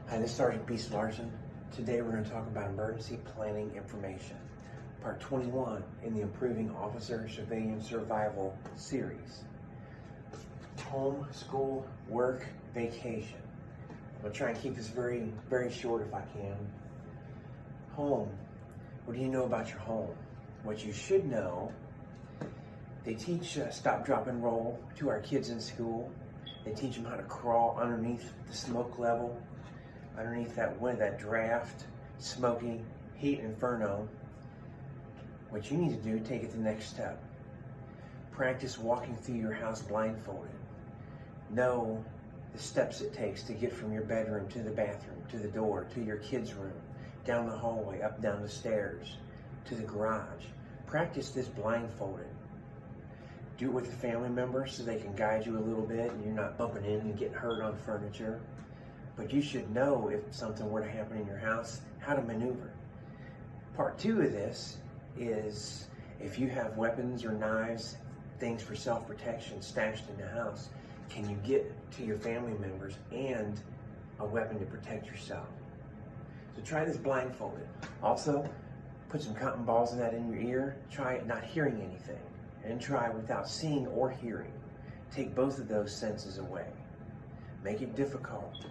Hi, this is Sergeant Beast Larson. Today we're going to talk about emergency planning information, part 21 in the Improving Officer Civilian Survival series. Home, school, work, vacation. I'm going to try and keep this very, very short if I can. Home. What do you know about your home? What you should know, they teach stop, drop, and roll to our kids in school. They teach them how to crawl underneath the smoke level, underneath that draft, smoky, heat inferno. What you need to do, take it the next step. Practice walking through your house blindfolded. Know the steps it takes to get from your bedroom to the bathroom, to the door, to your kids' room, down the hallway, up down the stairs, to the garage. Practice this blindfolded. Do it with a family member so they can guide you a little bit and you're not bumping in and getting hurt on furniture. But you should know if something were to happen in your house, how to maneuver. Part 2 of this is if you have weapons or knives, things for self-protection stashed in the house, can you get to your family members and a weapon to protect yourself? So try this blindfolded. Also, put some cotton balls in your ear. Try it not hearing anything. And try without seeing or hearing. Take both of those senses away. Make it difficult.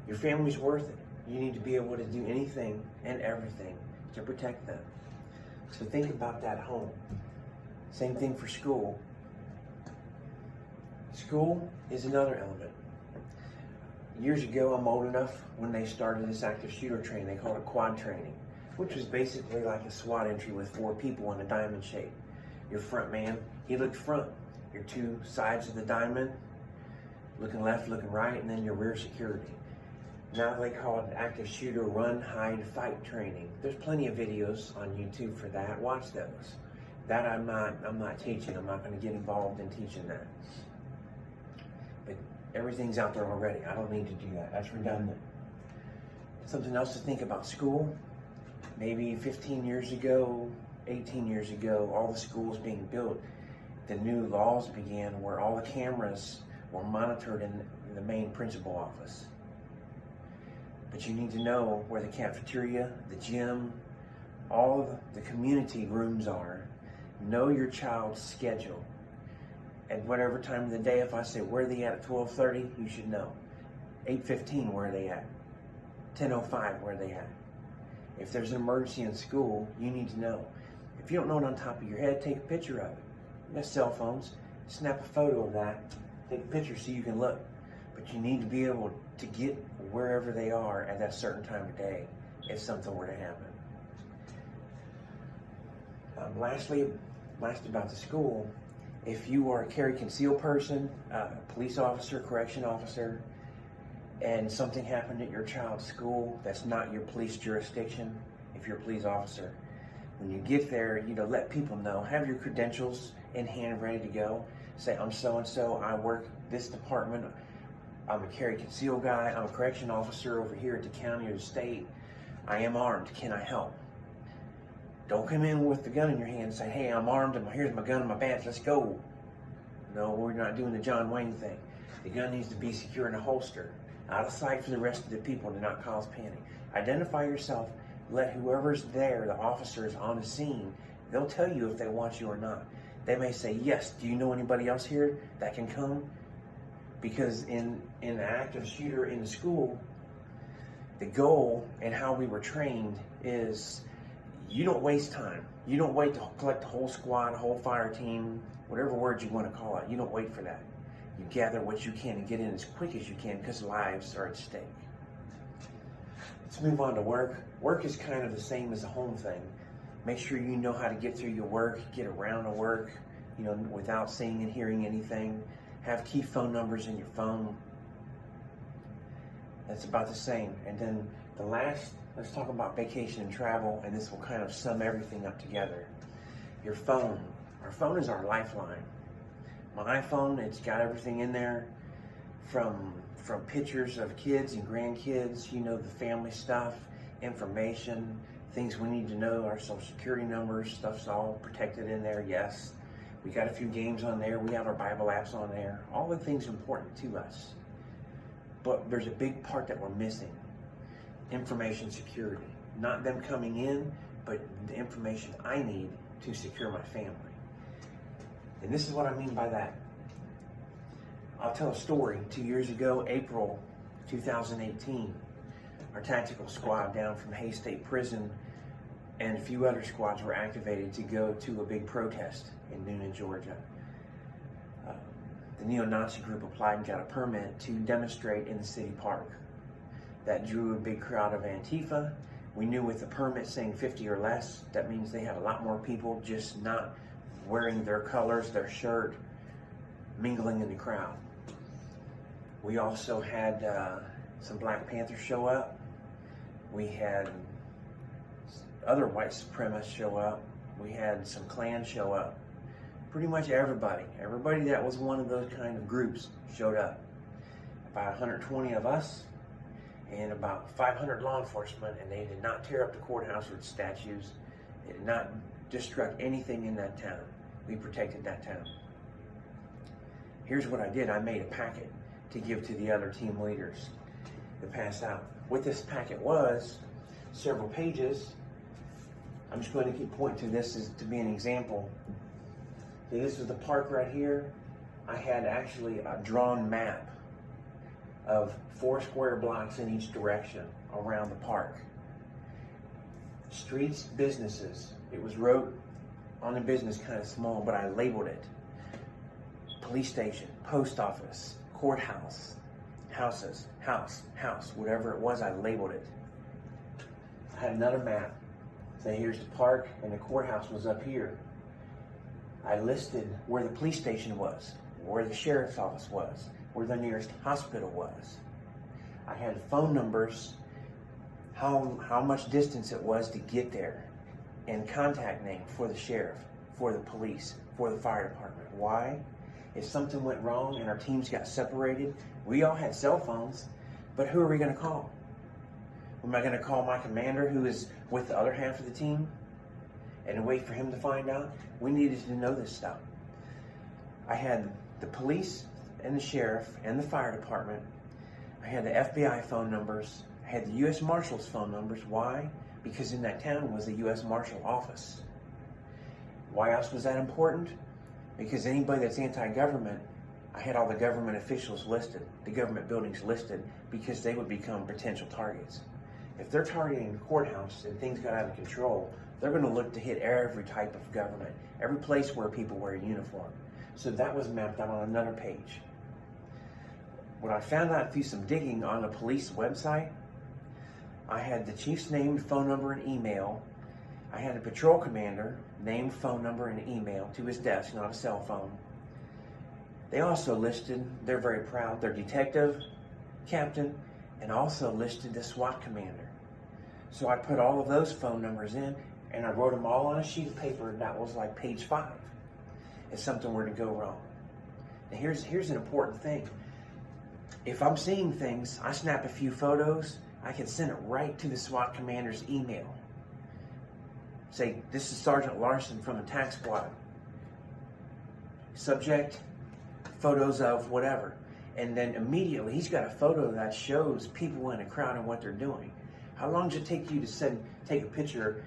Your family's worth it. You need to be able to do anything and everything to protect them. So think about that home. Same thing for school. School is another element. Years ago, I'm old enough when they started this active shooter training. They called it quad training, which was basically like a SWAT entry with 4 people in a diamond shape. Your front man, he looked front. Your 2 sides of the diamond, looking left, looking right, and then your rear security. Now they call it active shooter run, hide, fight training. There's plenty of videos on YouTube for that. Watch those. That I'm not teaching. I'm not going to get involved in teaching that. But everything's out there already. I don't need to do that. That's redundant. Something else to think about school. Maybe 15 years ago, 18 years ago, all the schools being built, the new laws began where all the cameras were monitored in the main principal office. But you need to know where the cafeteria, the gym, all of the community rooms are. Know your child's schedule. At whatever time of the day, if I say, where are they at 12:30, you should know. 8:15, where are they at? 10:05, where are they at? If there's an emergency in school, you need to know. If you don't know it on top of your head, take a picture of it. You got cell phones, snap a photo of that, take a picture so you can look. But you need to be able to get wherever they are at that certain time of day if something were to happen. Lastly about the school, if you are a carry conceal person, police officer, correction officer, and something happened at your child's school that's not your police jurisdiction, if you're a police officer, when you get there, let people know. Have your credentials in hand ready to go. Say, I'm so-and-so, I work this department, I'm a carry conceal guy, I'm a correction officer over here at the county or the state, I am armed, can I help? Don't come in with the gun in your hand and say, hey, I'm armed, and here's my gun and my badge, let's go. No, we're not doing the John Wayne thing. The gun needs to be secure in a holster, out of sight for the rest of the people to not cause panic. Identify yourself. Let whoever's there, the officers on the scene, they'll tell you if they want you or not. They may say, yes, do you know anybody else here that can come? Because in an active shooter in the school, the goal and how we were trained is you don't waste time. You don't wait to collect the whole squad, a whole fire team, whatever word you want to call it. You don't wait for that. You gather what you can and get in as quick as you can because lives are at stake. Let's move on to work. Work is kind of the same as a home thing. Make sure you know how to get through your work, get around to work, without seeing and hearing anything. Have key phone numbers in your phone. That's about the same. And then let's talk about vacation and travel, and this will kind of sum everything up together. Your phone. Our phone is our lifeline. My iPhone, it's got everything in there from pictures of kids and grandkids, the family stuff, information, things we need to know, our social security numbers, stuff's all protected in there, yes. We got a few games on there, we have our Bible apps on there, all the things important to us. But there's a big part that we're missing. information security. Not them coming in, but the information I need to secure my family. And this is what I mean by that. I'll tell a story. 2 years ago, April 2018, our tactical squad down from Hays State Prison and a few other squads were activated to go to a big protest in Newnan, Georgia. The neo-Nazi group applied and got a permit to demonstrate in the city park. That drew a big crowd of Antifa. We knew with the permit saying 50 or less, that means they had a lot more people just not wearing their colors, their shirt, mingling in the crowd. We also had some Black Panthers show up. We had other white supremacists show up. We had some Klan show up. Pretty much everybody that was one of those kind of groups showed up. About 120 of us and about 500 law enforcement, and they did not tear up the courthouse with statues. They did not destruct anything in that town. We protected that town. Here's what I did. I made a packet to give to the other team leaders to pass out. What this packet was, several pages. I'm just going to keep pointing to this as to be an example. See, this is the park right here. I had actually a drawn map of 4 square blocks in each direction around the park. Streets, businesses. It was wrote on the business kind of small, but I labeled it. Police station, post office, courthouse, houses, house, whatever it was, I labeled it. I had another map. Say here's the park and the courthouse was up here. I listed where the police station was, where the sheriff's office was, where the nearest hospital was. I had phone numbers, how much distance it was to get there, and contact name for the sheriff, for the police, for the fire department. Why? If something went wrong and our teams got separated, we all had cell phones, but who are we going to call? Am I going to call my commander who is with the other half of the team and wait for him to find out? We needed to know this stuff. I had the police and the sheriff and the fire department. I had the FBI phone numbers. I had the U.S. Marshal's phone numbers. Why? Because in that town was the U.S. Marshal office. Why else was that important? Because anybody that's anti-government, I had all the government officials listed, the government buildings listed, because they would become potential targets. If they're targeting the courthouse and things got out of control, they're going to look to hit every type of government, every place where people wear a uniform. So that was mapped out on another page. When I found out through some digging on the police website, I had the chief's name, phone number, and email. I had a patrol commander, name, phone number, and email to his desk, not a cell phone. They also listed, they're very proud, their detective, captain, and also listed the SWAT commander. So I put all of those phone numbers in, and I wrote them all on a sheet of paper, and that was like page 5. If something were to go wrong. Now here's an important thing. If I'm seeing things, I snap a few photos, I can send it right to the SWAT commander's email. Say, this is Sergeant Larson from the TAC squad. Subject, photos of whatever. And then immediately he's got a photo that shows people in a crowd and what they're doing. How long does it take you to take a picture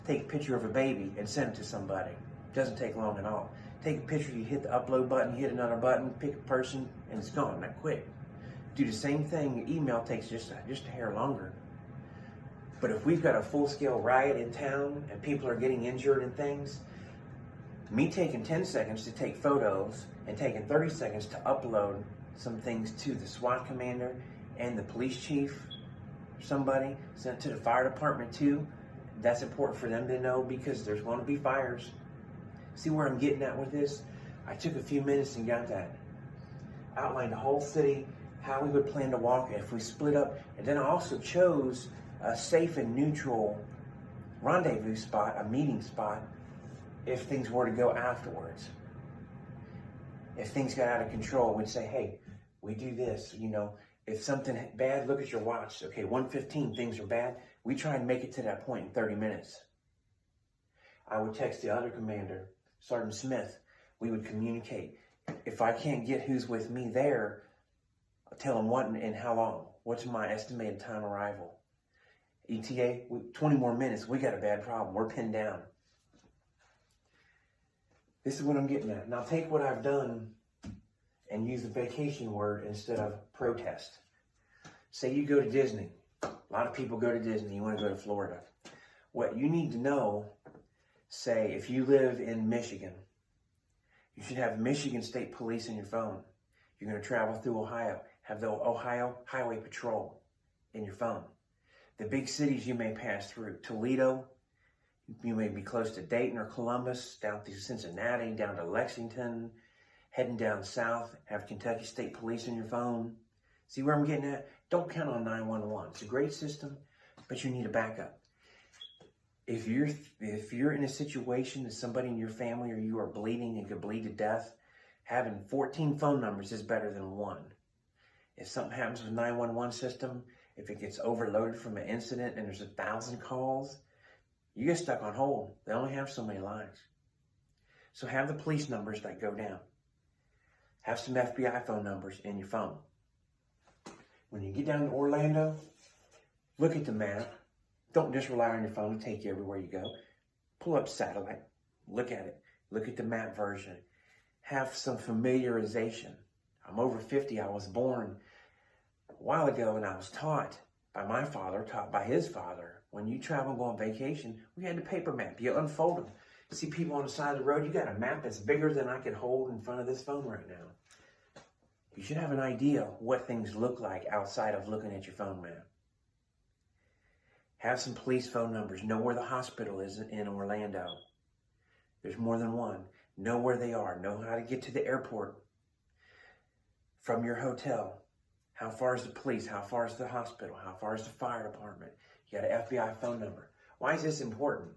of a baby and send it to somebody? It doesn't take long at all. Take a picture, you hit the upload button, you hit another button, pick a person, and it's gone that quick. Do the same thing, email takes just a hair longer. But if we've got a full-scale riot in town and people are getting injured and things, me taking 10 seconds to take photos and taking 30 seconds to upload some things to the SWAT commander and the police chief, somebody, sent to the fire department too, that's important for them to know because there's going to be fires. See where I'm getting at with this? I took a few minutes and got that. Outlined the whole city, how we would plan to walk if we split up, and then I also chose a safe and neutral rendezvous spot, a meeting spot, if things were to go afterwards. If things got out of control, we'd say, hey, we do this, if something bad, look at your watch. Okay, 1:15, things are bad. We try and make it to that point in 30 minutes. I would text the other commander, Sergeant Smith. We would communicate. If I can't get who's with me there, I'll tell them what and how long. What's my estimated time arrival? ETA, 20 more minutes, we got a bad problem. We're pinned down. This is what I'm getting at. Now take what I've done and use the vacation word instead of protest. Say you go to Disney. A lot of people go to Disney. You want to go to Florida. What you need to know, say if you live in Michigan, you should have Michigan State Police in your phone. You're going to travel through Ohio. Have the Ohio Highway Patrol in your phone. The big cities you may pass through. Toledo, you may be close to Dayton or Columbus, down through Cincinnati, down to Lexington, heading down south, have Kentucky State Police in your phone. See where I'm getting at? Don't count on 911. It's a great system, but you need a backup. If you're in a situation that somebody in your family or you are bleeding and could bleed to death, having 14 phone numbers is better than one. If something happens with 911 system, if it gets overloaded from an incident and there's 1,000 calls, you get stuck on hold. They only have so many lines. So have the police numbers that go down. Have some FBI phone numbers in your phone. When you get down to Orlando, look at the map. Don't just rely on your phone to take you everywhere you go. Pull up satellite. Look at it. Look at the map version. Have some familiarization. I'm over 50. I was born a while ago and I was taught by my father, taught by his father. When you travel and go on vacation, we had the paper map. You unfold them. You see people on the side of the road, you got a map that's bigger than I could hold in front of this phone right now. You should have an idea what things look like outside of looking at your phone map. Have some police phone numbers. Know where the hospital is in Orlando. There's more than one. Know where they are. Know how to get to the airport from your hotel. How far is the police? How far is the hospital? How far is the fire department? You got an FBI phone number. Why is this important?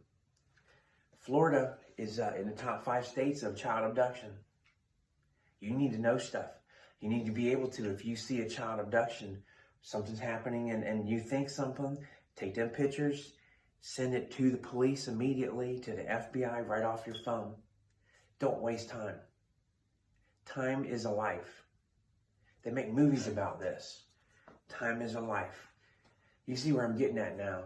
Florida is in the top 5 states of child abduction. You need to know stuff. You need to be able to, if you see a child abduction, something's happening and you think something, take them pictures, send it to the police immediately, to the FBI right off your phone. Don't waste time. Time is a life. They make movies about this. Time is a life. You see where I'm getting at now.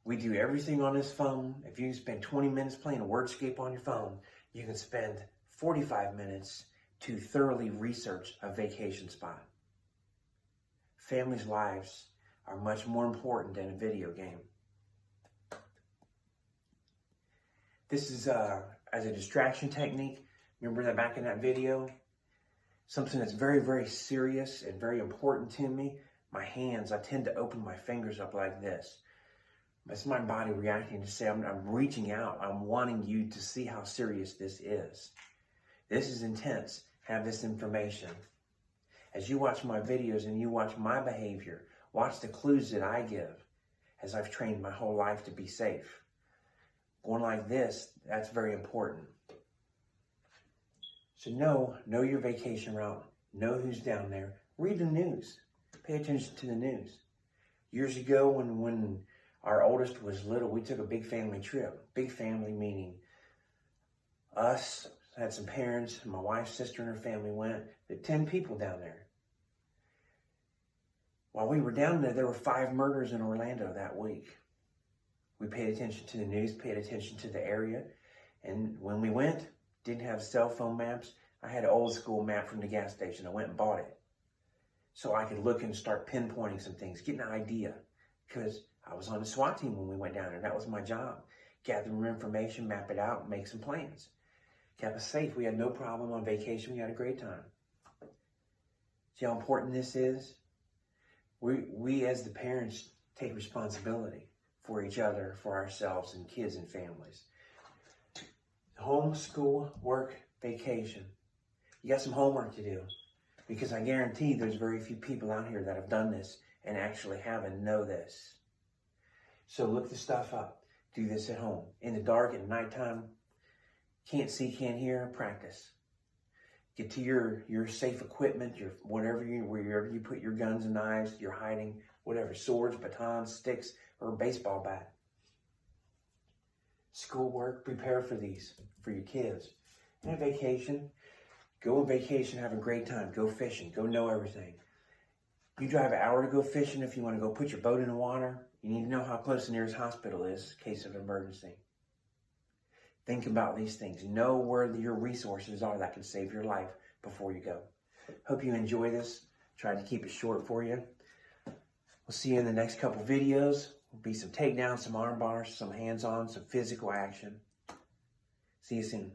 We do everything on this phone. If you spend 20 minutes playing a wordscape on your phone, you can spend 45 minutes to thoroughly research a vacation spot. Families' lives are much more important than a video game. This is as a distraction technique. Remember that back in that video? Something that's very, very serious and very important to me. My hands, I tend to open my fingers up like this. That's my body reacting to say, I'm reaching out. I'm wanting you to see how serious this is. This is intense. Have this information. As you watch my videos and you watch my behavior, watch the clues that I give as I've trained my whole life to be safe. Going like this, that's very important. So know your vacation route. Know who's down there. Read the news. Pay attention to the news. Years ago when our oldest was little, we took a big family trip. Big family meaning us, had some parents, my wife's sister and her family went. There were 10 people down there. While we were down there, there were 5 murders in Orlando that week. We paid attention to the news, paid attention to the area. And when we went, didn't have cell phone maps. I had an old school map from the gas station. I went and bought it. So I could look and start pinpointing some things, get an idea. Because I was on the SWAT team when we went down there. That was my job. Gather information, map it out, make some plans. Kept us safe. We had no problem on vacation. We had a great time. See how important this is? We as the parents take responsibility for each other, for ourselves and kids and families. Home, school, work, vacation. You got some homework to do because I guarantee there's very few people out here that have done this and actually have and know this. So look the stuff up. Do this at home. In the dark, at nighttime, can't see, can't hear, practice. Get to your safe equipment, wherever you put your guns and knives, your hiding, whatever, swords, batons, sticks, or a baseball bat. Schoolwork, prepare for these, for your kids. And vacation, go on vacation, have a great time, go fishing, go know everything. You drive an hour to go fishing if you want to go put your boat in the water. You need to know how close the nearest hospital is in case of emergency. Think about these things. Know where your resources are that can save your life before you go. Hope you enjoy this. Tried to keep it short for you. We'll see you in the next couple videos. There'll be some takedowns, some arm bars, some hands-on, some physical action. See you soon.